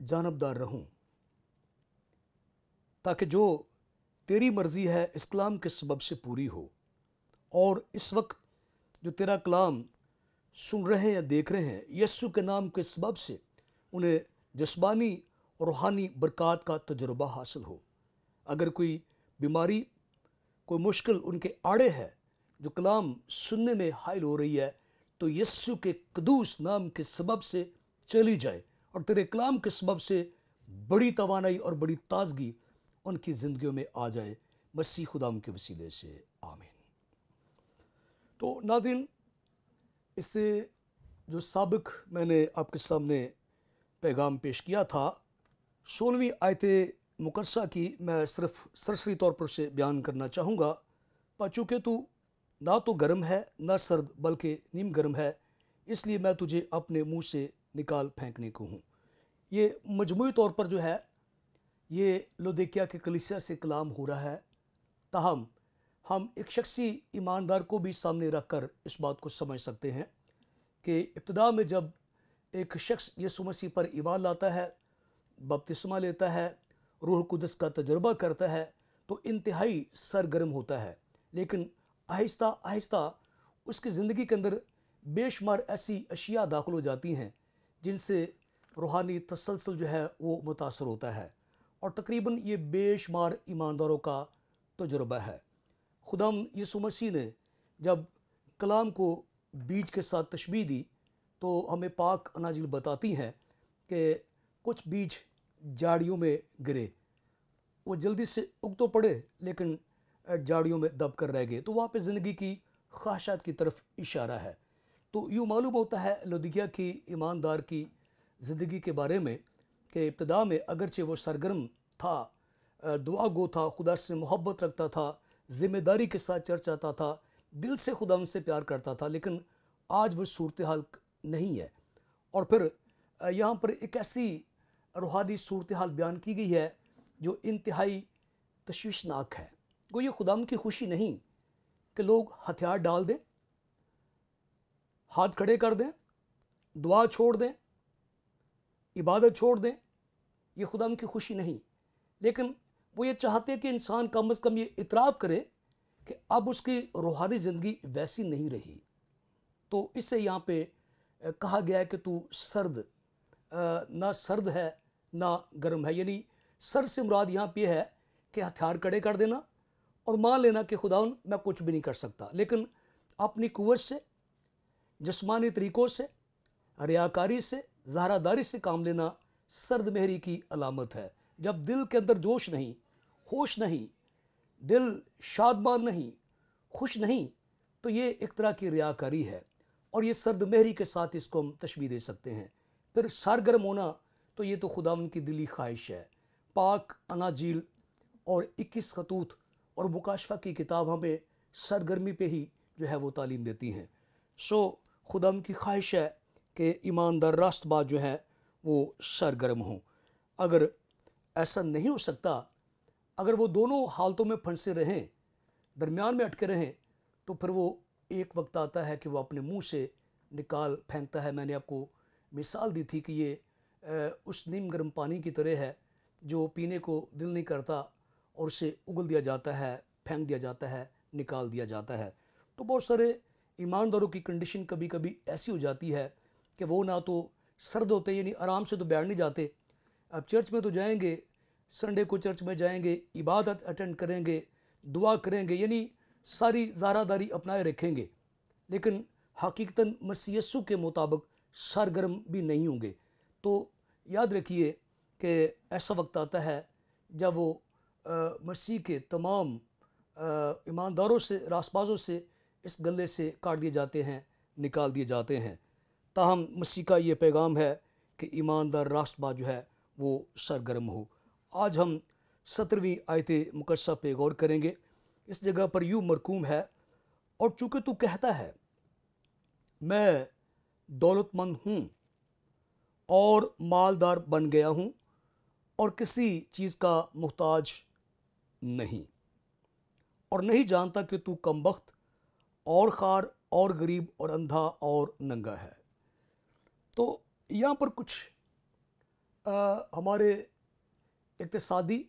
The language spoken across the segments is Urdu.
جانبدار رہوں، تاکہ جو تیری مرضی ہے اس کلام کے سبب سے پوری ہو۔ اور اس وقت جو تیرا کلام سن رہے ہیں یا دیکھ رہے ہیں، یسوع کے نام کے سبب سے انہیں جسمانی اور روحانی برکات کا تجربہ حاصل ہو۔ اگر کوئی بیماری، کوئی مشکل ان کے آڑے ہے جو کلام سننے میں حائل ہو رہی ہے، تو یسوع کے قدوس نام کے سبب سے چلی جائے اور تیرے کلام کے سبب سے بڑی توانائی اور بڑی تازگی ان کی زندگیوں میں آ جائے، مسیح خداوند کے وسیلے سے، آمین۔ تو ناظرین، اس سے جو سابق میں نے آپ کے سامنے پیغام پیش کیا تھا، 16ویں آیت مقدسہ کی میں صرف سرسری طور پر سے بیان کرنا چاہوں گا۔ چونکہ تو نہ تو گرم ہے نہ سرد بلکہ نیم گرم ہے، اس لیے میں تجھے اپنے منہ سے نکال پھینکنے کو ہوں۔ یہ مجموعی طور پر جو ہے یہ لودیکیا کے کلیسیا سے کلام ہو رہا ہے، تاہم ہم ایک شخصی ایماندار کو بھی سامنے رکھ کر اس بات کو سمجھ سکتے ہیں کہ ابتدا میں جب ایک شخص یسوع مسیح پر ایمان لاتا ہے، بپتسمہ لیتا ہے، روح القدس کا تجربہ کرتا ہے، تو انتہائی سرگرم ہوتا ہے، لیکن آہستہ آہستہ اس کی زندگی کے اندر بے شمار ایسی اشیاء داخل ہو جاتی ہیں جن سے روحانی تسلسل جو ہے وہ متاثر ہوتا ہے، اور تقریباً یہ بے شمار ایمانداروں کا تجربہ ہے۔ خداوند یسوع مسیح نے جب کلام کو بیج کے ساتھ تشبیہ دی تو ہمیں پاک اناجیل بتاتی ہیں کہ کچھ بیج جھاڑیوں میں گرے، وہ جلدی سے اگ تو پڑے لیکن جھاڑیوں میں دب کر رہ گئے، تو وہاں پہ زندگی کی خواہشات کی طرف اشارہ ہے۔ تو یوں معلوم ہوتا ہے لودیکیا کی ایماندار کی زندگی کے بارے میں کہ ابتدا میں اگرچہ وہ سرگرم تھا، دعا گو تھا، خدا سے محبت رکھتا تھا، ذمہ داری کے ساتھ چرچ آتا تھا، دل سے خدا ان سے پیار کرتا تھا، لیکن آج وہ صورتحال نہیں ہے۔ اور پھر یہاں پر ایک ایسی روحانی صورتحال بیان کی گئی ہے جو انتہائی تشویشناک ہے۔ وہ یہ خداوند کی خوشی نہیں کہ لوگ ہتھیار ڈال دیں، ہاتھ کھڑے کر دیں، دعا چھوڑ دیں، عبادت چھوڑ دیں، یہ خداوند کی خوشی نہیں، لیکن وہ یہ چاہتے کہ انسان کم از کم یہ اعتراف کرے کہ اب اس کی روحانی زندگی ویسی نہیں رہی۔ تو اس سے یہاں پہ کہا گیا ہے کہ تو سرد، نہ سرد ہے نہ گرم ہے، یعنی سرد سے مراد یہاں پہ ہے کہ ہتھیار کھڑے کر دینا اور مان لینا کہ خداوند میں کچھ بھی نہیں کر سکتا، لیکن اپنی قوت سے، جسمانی طریقوں سے، ریاکاری سے، زہرہ داری سے کام لینا سرد مہری کی علامت ہے۔ جب دل کے اندر جوش نہیں، ہوش نہیں، دل شادمان نہیں، خوش نہیں، تو یہ ایک طرح کی ریاکاری ہے، اور یہ سرد مہری کے ساتھ اس کو ہم تشبیہ دے سکتے ہیں۔ پھر سرگرم ہونا تو یہ تو خداوند کی دلی خواہش ہے۔ پاک اناجیل اور 21 خطوط اور مکاشفہ کی کتاب ہمیں سرگرمی پہ ہی جو ہے وہ تعلیم دیتی ہیں۔ خداوند کی خواہش ہے کہ ایماندار راست باز جو ہے وہ سرگرم ہوں۔ اگر ایسا نہیں ہو سکتا، اگر وہ دونوں حالتوں میں پھنسے رہیں، درمیان میں اٹکے رہیں، تو پھر وہ ایک وقت آتا ہے کہ وہ اپنے منہ سے نکال پھینکتا ہے۔ میں نے آپ کو مثال دی تھی کہ یہ اس نیم گرم پانی کی طرح ہے جو پینے کو دل نہیں کرتا اور اسے اگل دیا جاتا ہے، پھینک دیا جاتا ہے، نکال دیا جاتا ہے۔ تو بہت سارے ایمانداروں کی کنڈیشن کبھی کبھی ایسی ہو جاتی ہے کہ وہ نہ تو سرد ہوتے، یعنی آرام سے تو بیٹھ نہیں جاتے، اب چرچ میں تو جائیں گے، سنڈے کو چرچ میں جائیں گے، عبادت اٹینڈ کریں گے، دعا کریں گے، یعنی ساری زہرہ داری اپنائے رکھیں گے، لیکن حقیقتاً مسیح یسوع کے مطابق سرگرم بھی نہیں ہوں گے۔ تو یاد رکھیے کہ ایسا وقت آتا ہے جب وہ مسیح کے تمام ایمانداروں سے، راست بازوں سے اس گلے سے کاٹ دیے جاتے ہیں، نکال دیے جاتے ہیں۔ تاہم مسیح کا یہ پیغام ہے کہ ایماندار راست باز جو ہے وہ سرگرم ہو۔ آج ہم 17ویں آیت مقدسہ پہ غور کریں گے۔ اس جگہ پر یوں مرقوم ہے، اور چونکہ تو کہتا ہے میں دولت مند ہوں اور مالدار بن گیا ہوں اور کسی چیز کا محتاج نہیں، اور نہیں جانتا کہ تو کم بخت اور خوار اور غریب اور اندھا اور ننگا ہے۔ تو یہاں پر کچھ ہمارے اقتصادی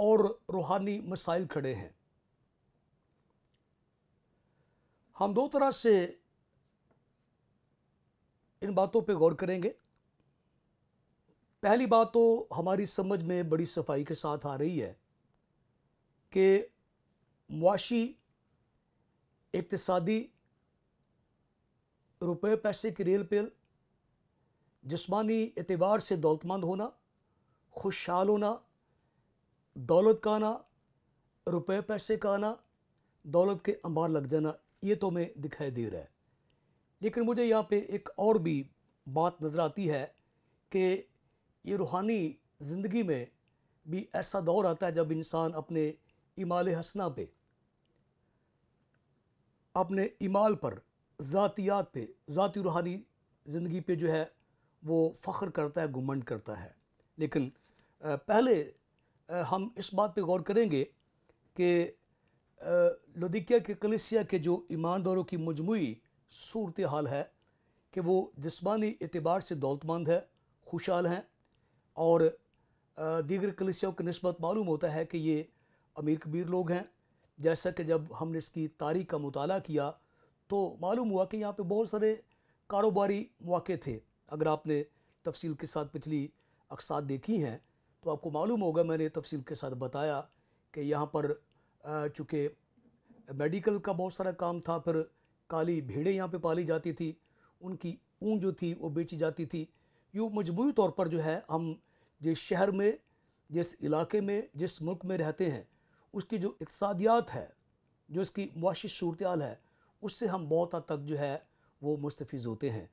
اور روحانی مسائل کھڑے ہیں۔ ہم دو طرح سے ان باتوں پہ غور کریں گے۔ پہلی بات تو ہماری سمجھ میں بڑی صفائی کے ساتھ آ رہی ہے کہ معاشی، اقتصادی، روپے پیسے کی ریل پیل، جسمانی اعتبار سے دولت مند ہونا، خوشحال ہونا، دولت کا آنا، روپے پیسے کا آنا، دولت کے انبار لگ جانا، یہ تو ہمیں دکھائی دے رہا ہے۔ لیکن مجھے یہاں پہ ایک اور بھی بات نظر آتی ہے کہ یہ روحانی زندگی میں بھی ایسا دور آتا ہے جب انسان اپنے اعمال حسنہ پہ، اپنے اعمال پر، ذاتیات پہ، ذاتی روحانی زندگی پہ جو ہے وہ فخر کرتا ہے، گھمنڈ کرتا ہے۔ لیکن پہلے ہم اس بات پہ غور کریں گے کہ لودیکیا کے کلیسیا کے جو ایمانداروں کی مجموعی صورتحال ہے کہ وہ جسمانی اعتبار سے دولت مند ہے، خوشحال ہیں، اور دیگر کلیسیوں کی نسبت معلوم ہوتا ہے کہ یہ امیر کبیر لوگ ہیں۔ جیسا کہ جب ہم نے اس کی تاریخ کا مطالعہ کیا تو معلوم ہوا کہ یہاں پہ بہت سارے کاروباری مواقع تھے۔ اگر آپ نے تفصیل کے ساتھ پچھلی اقساط دیکھی ہیں تو آپ کو معلوم ہوگا، میں نے تفصیل کے ساتھ بتایا کہ یہاں پر چونکہ میڈیکل کا بہت سارا کام تھا، پھر کالی بھیڑیں یہاں پہ پالی جاتی تھی، ان کی اون جو تھی وہ بیچی جاتی تھی۔ یوں مجموعی طور پر جو ہے ہم جس شہر میں، جس علاقے میں، جس ملک میں رہتے ہیں، اس کی جو اقتصادیات ہے، جو اس کی معاشی صورتحال ہے، اس سے ہم بہت حد تک جو ہے وہ مستفیض ہوتے ہیں۔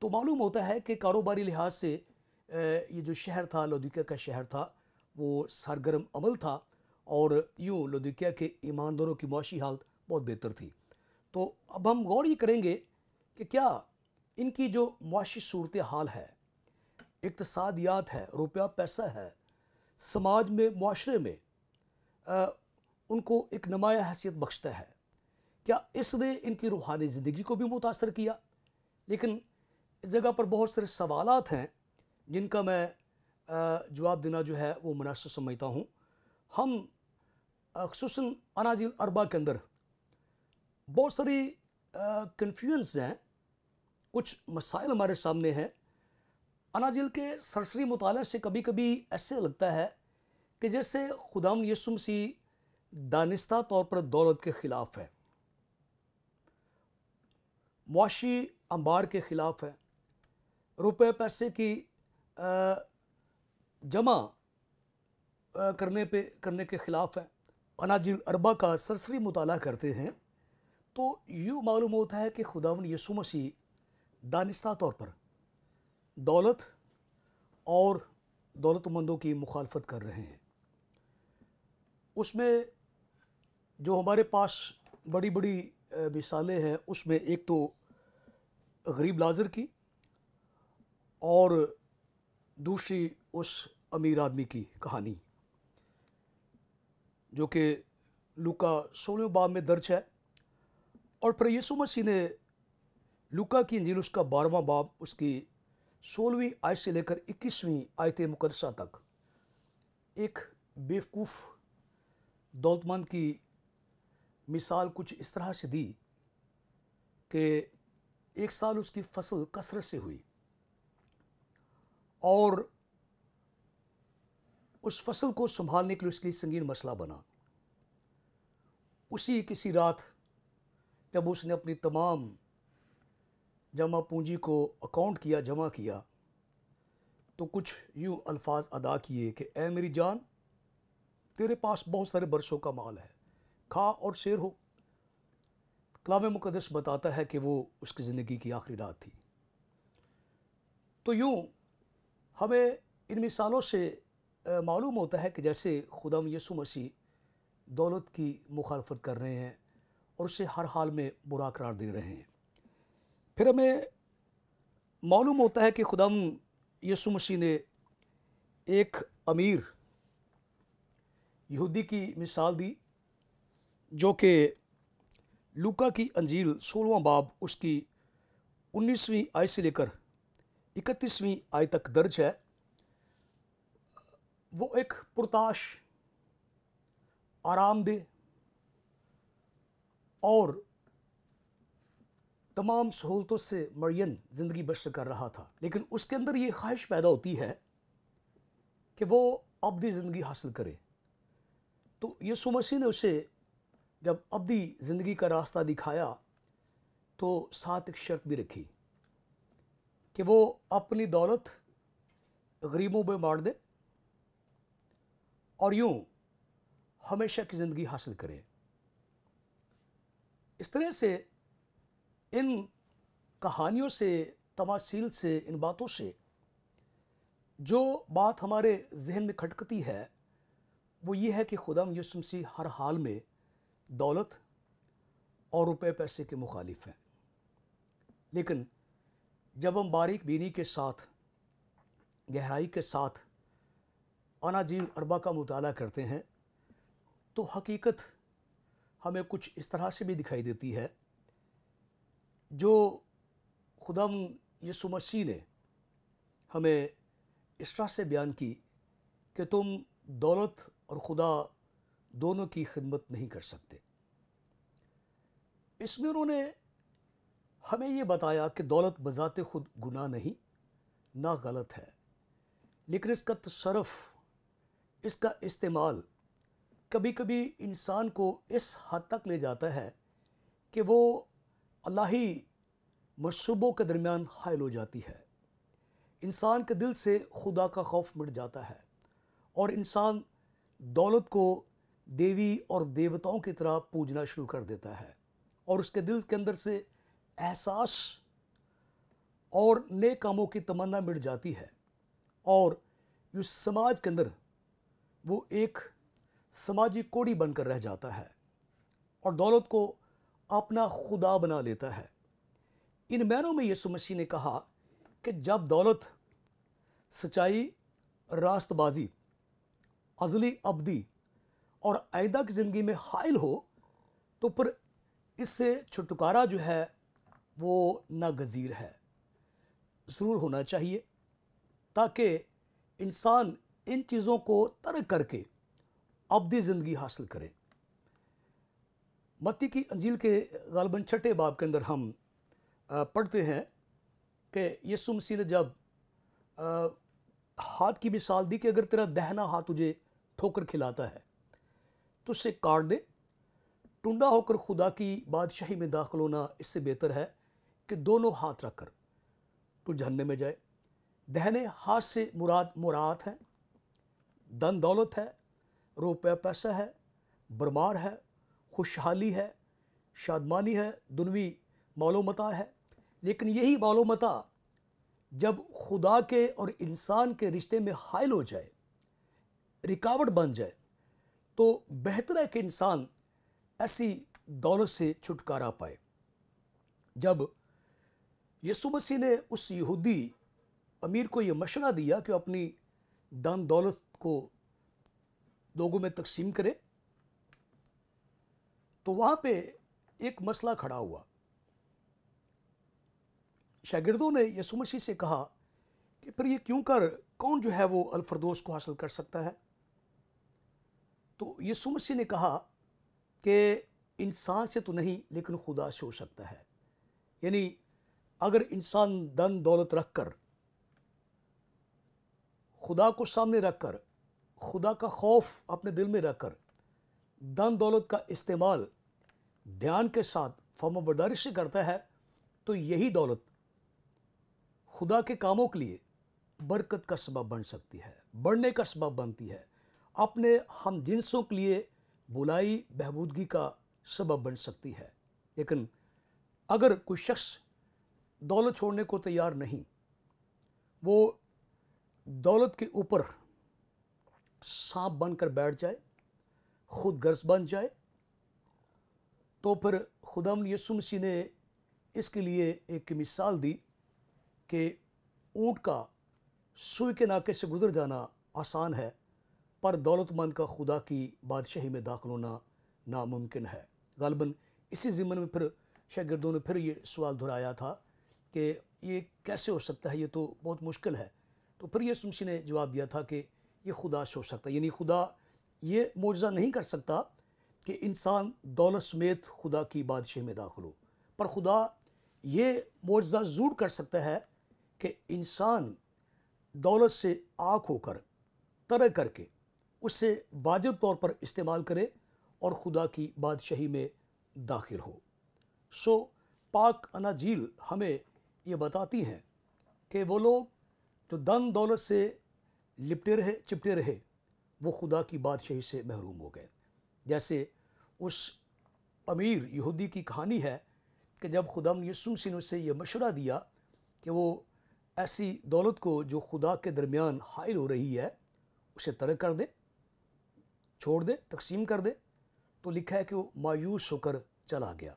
تو معلوم ہوتا ہے کہ کاروباری لحاظ سے یہ جو شہر تھا، لودیکیا کا شہر تھا، وہ سرگرم عمل تھا، اور یوں لودیکیا کے ایمانداروں کی معاشی حالت بہت بہتر تھی۔ تو اب ہم غور یہ کریں گے کہ کیا ان کی جو معاشی صورتحال ہے، اقتصادیات ہے، روپیہ پیسہ ہے، سماج میں، معاشرے میں ان کو ایک نمایاں حیثیت بخشتا ہے، کیا اس نے ان کی روحانی زندگی کو بھی متاثر کیا؟ لیکن اس جگہ پر بہت سارے سوالات ہیں جن کا میں جواب دینا جو ہے وہ مناسب سمجھتا ہوں۔ ہم خصوصاً اناجیل اربع کے اندر بہت ساری کنفیوژنس ہیں، کچھ مسائل ہمارے سامنے ہیں۔ اناجیل کے سرسری مطالعے سے کبھی کبھی ایسے لگتا ہے کہ جیسے خداوند یسوع مسیح دانستہ طور پر دولت کے خلاف ہے، معاشی انبار کے خلاف ہے، روپے پیسے کی جمع کرنے کے خلاف ہے۔ اناجیل اربع کا سرسری مطالعہ کرتے ہیں تو یوں معلوم ہوتا ہے کہ خداوند یسوع مسیح دانستہ طور پر دولت اور دولت مندوں کی مخالفت کر رہے ہیں۔ اس میں جو ہمارے پاس بڑی بڑی مثالیں ہیں، اس میں ایک تو غریب لازر کی، اور دوسری اس امیر آدمی کی کہانی جو کہ لوکا 16 باب میں درج ہے، اور پھر یسوع مسیح نے لوکا کی انجیل اس کا 12واں باب اس کی 16ویں آیت سے لے کر 21ویں آیت مقدسہ تک ایک بیوقوف دولت مند کی مثال کچھ اس طرح سے دی کہ ایک سال اس کی فصل کثرت سے ہوئی، اور اس فصل کو سنبھالنے کے لیے اس کے لیے سنگین مسئلہ بنا۔ اسی کسی رات جب اس نے اپنی تمام جمع پونجی کو اکاؤنٹ کیا، جمع کیا، تو کچھ یوں الفاظ ادا کیے کہ اے میری جان، تیرے پاس بہت سارے برسوں کا مال ہے، کھا اور سیر ہو۔ کلام مقدس بتاتا ہے کہ وہ اس کی زندگی کی آخری رات تھی۔ تو یوں ہمیں ان مثالوں سے معلوم ہوتا ہے کہ جیسے خداوند یسوع مسیح دولت کی مخالفت کر رہے ہیں اور اسے ہر حال میں برا قرار دے رہے ہیں۔ پھر ہمیں معلوم ہوتا ہے کہ خداوند یسوع مسیح نے ایک امیر یہودی کی مثال دی جو کہ لوکا کی انجیل 16واں باب اس کی 19ویں آیت سے لے کر 31ویں آیت تک درج ہے۔ وہ ایک پرتاش، آرام دہ اور تمام سہولتوں سے معین زندگی بسر کر رہا تھا، لیکن اس کے اندر یہ خواہش پیدا ہوتی ہے کہ وہ ابدی زندگی حاصل کرے۔ تو یسوع مسیح نے اسے جب ابدی زندگی کا راستہ دکھایا تو ساتھ ایک شرط بھی رکھی کہ وہ اپنی دولت غریبوں میں بانٹ دے اور یوں ہمیشہ کی زندگی حاصل کرے۔ اس طرح سے ان کہانیوں سے، تماثیل سے، ان باتوں سے جو بات ہمارے ذہن میں کھٹکتی ہے وہ یہ ہے کہ خدا یسوع مسیح ہر حال میں دولت اور روپے پیسے کے مخالف ہیں، لیکن جب ہم باریک بینی کے ساتھ، گہرائی کے ساتھ اناجیل اربع کا مطالعہ کرتے ہیں تو حقیقت ہمیں کچھ اس طرح سے بھی دکھائی دیتی ہے جو خدا یسوع مسیح نے ہمیں اس طرح سے بیان کی کہ تم دولت اور خدا دونوں کی خدمت نہیں کر سکتے۔ اس میں انہوں نے ہمیں یہ بتایا کہ دولت بذات خود گناہ نہیں، نہ غلط ہے، لیکن اس کا تصرف، اس کا استعمال کبھی کبھی انسان کو اس حد تک لے جاتا ہے کہ وہ الہی منصوبوں کے درمیان حائل ہو جاتی ہے۔ انسان کے دل سے خدا کا خوف مٹ جاتا ہے اور انسان دولت کو دیوی اور دیوتاؤں کی طرح پوجنا شروع کر دیتا ہے، اور اس کے دل کے اندر سے احساس اور نیک کاموں کی تمنا مٹ جاتی ہے، اور اس سماج کے اندر وہ ایک سماجی کوڑی بن کر رہ جاتا ہے اور دولت کو اپنا خدا بنا لیتا ہے۔ ان معنوں میں یسوع مسیح نے کہا کہ جب دولت سچائی، راست بازی، ازلی، ابدی اور آئندہ کی زندگی میں حائل ہو تو پھر اس سے چھٹکارا جو ہے وہ ناگزیر ہے، ضرور ہونا چاہیے تاکہ انسان ان چیزوں کو ترک کر کے ابدی زندگی حاصل کرے۔ متی کی انجیل کے غالباً 6 باب کے اندر ہم پڑھتے ہیں کہ یسوع مسیح نے جب ہاتھ کی مثال دی کہ اگر تیرا دہنا ہاتھ تجھے ٹھوکر کھلاتا ہے تو اسے کاٹ دے، ٹنڈا ہو کر خدا کی بادشاہی میں داخل ہونا اس سے بہتر ہے کہ دونوں ہاتھ رکھ کر تو جہنم میں جائے۔ دہنے ہاتھ سے مراد مراعات ہے، دن دولت ہے، روپے پیسہ ہے، برمار ہے، خوشحالی ہے، شادمانی ہے، دنوی مال و متاع ہے، لیکن یہی مال و متاع جب خدا کے اور انسان کے رشتے میں حائل ہو جائے، رکاوٹ بن جائے، تو بہتر ہے کہ انسان ایسی دولت سے چھٹکارا پائے۔ جب یسوع مسیح نے اس یہودی امیر کو یہ مشورہ دیا کہ اپنی دن دولت کو لوگوں میں تقسیم کرے تو وہاں پہ ایک مسئلہ کھڑا ہوا۔ شاگردوں نے یسوع مسیح سے کہا کہ پھر یہ کیوں کر کون جو ہے وہ الفردوس کو حاصل کر سکتا ہے؟ تو یسوع مسیح نے کہا کہ انسان سے تو نہیں لیکن خدا سے ہو سکتا ہے۔ یعنی اگر انسان دن دولت رکھ کر، خدا کو سامنے رکھ کر، خدا کا خوف اپنے دل میں رکھ کر دن دولت کا استعمال دھیان کے ساتھ فرمانبرداری سے کرتا ہے تو یہی دولت خدا کے کاموں کے لیے برکت کا سبب بن سکتی ہے، بڑھنے کا سبب بنتی ہے، اپنے ہم جنسوں کے لیے بلائی بہبودگی کا سبب بن سکتی ہے۔ لیکن اگر کوئی شخص دولت چھوڑنے کو تیار نہیں، وہ دولت کے اوپر سانپ بن کر بیٹھ جائے، خود غرض بن جائے، تو پھر خدا یسوع مسیح نے اس کے لیے ایک مثال دی کہ اونٹ کا سوئی کے ناکے سے گزر جانا آسان ہے، پر دولت مند کا خدا کی بادشاہی میں داخل ہونا ناممکن ہے۔ غالباً اسی ضمن میں پھر شاگردوں نے پھر یہ سوال دہرایا تھا کہ یہ کیسے ہو سکتا ہے، یہ تو بہت مشکل ہے۔ تو پھر یسوع مسیح نے جواب دیا تھا کہ یہ خدا سوچ سکتا ہے. یعنی خدا یہ معجزہ نہیں کر سکتا کہ انسان دولت سمیت خدا کی بادشاہی میں داخل ہو، پر خدا یہ معجزہ ضرور کر سکتا ہے کہ انسان دولت سے آگ ہو کر ترک کر کے اس سے واجب طور پر استعمال کرے اور خدا کی بادشاہی میں داخل ہو. سو پاک اناجیل ہمیں یہ بتاتی ہیں کہ وہ لوگ جو دن دولت سے چپٹے رہے وہ خدا کی بادشاہی سے محروم ہو گئے. جیسے اس امیر یہودی کی کہانی ہے کہ جب خدا یسوع مسیح نے اسے یہ مشورہ دیا کہ وہ ایسی دولت کو جو خدا کے درمیان حائل ہو رہی ہے اسے ترک کر دے، چھوڑ دے، تقسیم کر دے، تو لکھا ہے کہ وہ مایوس ہو کر چلا گیا.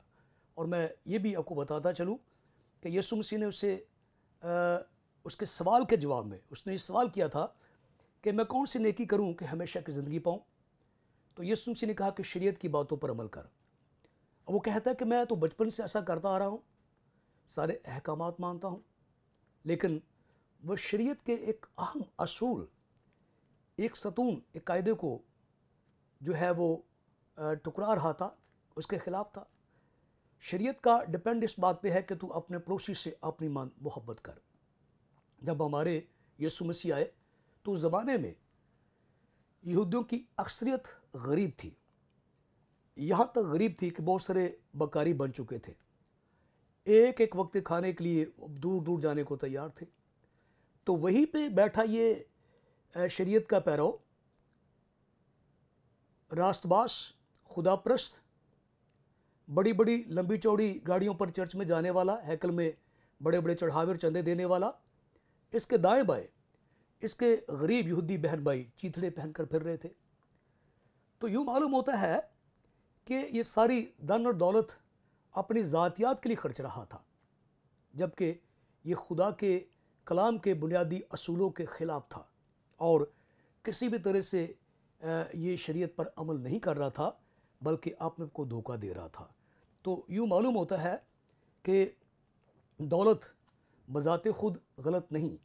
اور میں یہ بھی آپ کو بتاتا چلوں کہ یسوع مسیح نے اسے اس کے سوال کے جواب میں اس نے یہ سوال کیا تھا کہ میں کون سی نیکی کروں کہ ہمیشہ کی زندگی پاؤں. تو یسوع مسیح نے کہا کہ شریعت کی باتوں پر عمل کر. اور وہ کہتا ہے کہ میں تو بچپن سے ایسا کرتا آ رہا ہوں، سارے احکامات مانتا ہوں، لیکن وہ شریعت کے ایک اہم اصول، ایک ستون، ایک قاعدے کو جو ہے وہ ٹکرا رہا تھا، اس کے خلاف تھا. شریعت کا ڈیپینڈ اس بات پہ ہے کہ تو اپنے پڑوسی سے اپنی محبت کر. جب ہمارے یسوع مسیح آئے تو اس زمانے میں یہودیوں کی اکثریت غریب تھی، یہاں تک غریب تھی کہ بہت سارے بکاری بن چکے تھے، ایک وقت کھانے کے لیے دور دور جانے کو تیار تھے. تو وہیں پہ بیٹھا یہ شریعت کا پیرو، راست باز، خدا پرست، بڑی بڑی لمبی چوڑی گاڑیوں پر چرچ میں جانے والا، ہیکل میں بڑے بڑے چڑھاوے اور چندے دینے والا، اس کے دائیں بائیں اس کے غریب یہودی بہن بھائی چیتڑے پہن کر پھر رہے تھے. تو یوں معلوم ہوتا ہے کہ یہ ساری دن اور دولت اپنی ذاتیات کے لیے خرچ رہا تھا، جبکہ یہ خدا کے کلام کے بنیادی اصولوں کے خلاف تھا اور کسی بھی طرح سے یہ شریعت پر عمل نہیں کر رہا تھا بلکہ اپنے کو دھوکہ دے رہا تھا. تو یوں معلوم ہوتا ہے کہ دولت بذات خود غلط نہیں،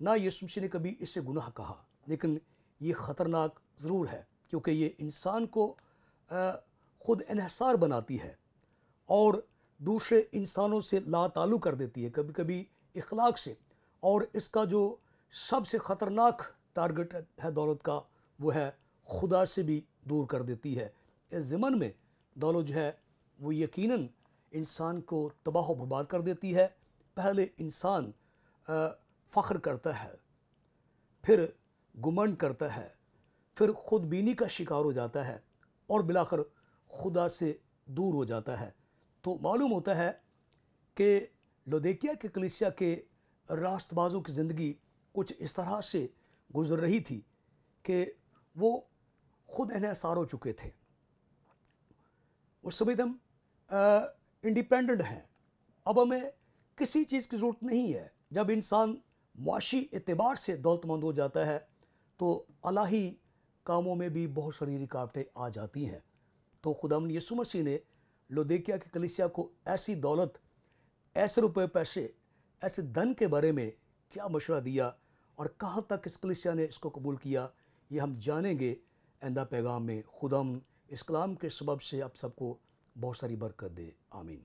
نہ یسوع مسیح نے کبھی اسے گناہ کہا، لیکن یہ خطرناک ضرور ہے کیونکہ یہ انسان کو خود انحصار بناتی ہے اور دوسرے انسانوں سے لا تعلق کر دیتی ہے، کبھی کبھی اخلاق سے. اور اس کا جو سب سے خطرناک ٹارگٹ ہے دولت کا، وہ ہے خدا سے بھی دور کر دیتی ہے. اس ضمن میں دولت جو ہے وہ یقیناً انسان کو تباہ و برباد کر دیتی ہے. پہلے انسان فخر کرتا ہے، پھر گمنڈ کرتا ہے، پھر خود بینی کا شکار ہو جاتا ہے اور بالآخر خدا سے دور ہو جاتا ہے. تو معلوم ہوتا ہے کہ لودیکیا کے کلیسیا کے راست بازوں کی زندگی کچھ اس طرح سے گزر رہی تھی کہ وہ خود انحصار ہو چکے تھے. اس سمے ہم انڈیپینڈنٹ ہیں، اب ہمیں کسی چیز کی ضرورت نہیں ہے. جب انسان معاشی اعتبار سے دولت مند ہو جاتا ہے تو الہی کاموں میں بھی بہت ساری رکاوٹیں آ جاتی ہیں. تو خداوند یسوع مسیح نے لودیکیا کی کلیسیا کو ایسی دولت، ایسے روپے پیسے، ایسے دھن کے بارے میں کیا مشورہ دیا اور کہاں تک اس کلیسیا نے اس کو قبول کیا، یہ ہم جانیں گے آئندہ پیغام میں. خداوند اس کلام کے سبب سے آپ سب کو بہت ساری برکت دے. آمین.